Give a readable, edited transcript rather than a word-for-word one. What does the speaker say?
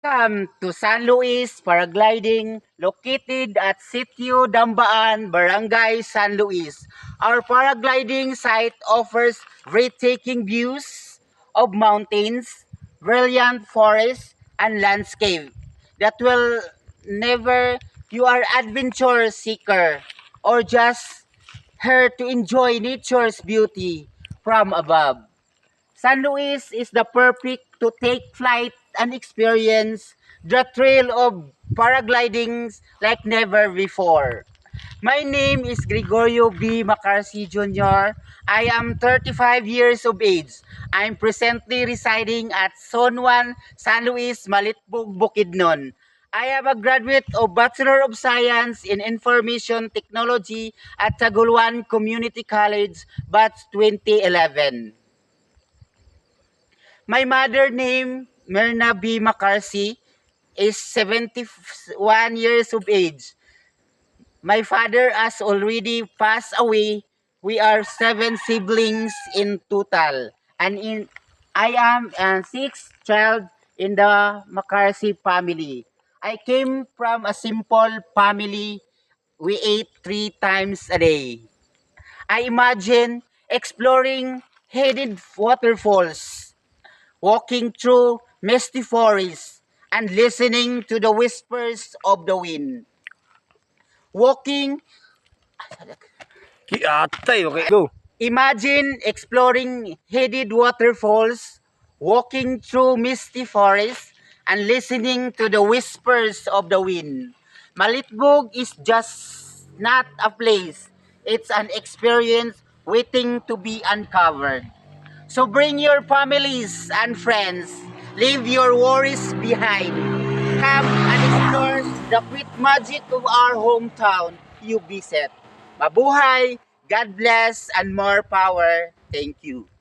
Welcome to San Luis Paragliding, located at Sitio Dambaan, Barangay San Luis. Our paragliding site offers breathtaking views of mountains, brilliant forests, and landscape that will never you are adventure seeker or just here to enjoy nature's beauty from above. San Luis is the perfect to take flight and experience the thrill of paragliding like never before. My name is Gregorio B. Macarsi Jr. I am 35 years of age. I am presently residing at Zone 1, San Luis, Malitbog, Bukidnon. I am a graduate of Bachelor of Science in Information Technology at Taguluan Community College, batch 2011. My mother name, Myrna B. Macarsi, is 71 years of age. My father has already passed away. We are 7 siblings in total. I am a sixth child in the Macarsi family. I came from a simple family. We ate 3 times a day. I imagine exploring hidden waterfalls, walking through misty forests, and listening to the whispers of the wind. Walking, Atay, okay, go. imagine exploring hidden waterfalls, walking through misty forests, and listening to the whispers of the wind. Malitbog is just not a place, it's an experience waiting to be uncovered. So bring your families and friends. Leave your worries behind. Come and explore the quick magic of our hometown you visit. Mabuhay, God bless, and more power. Thank you.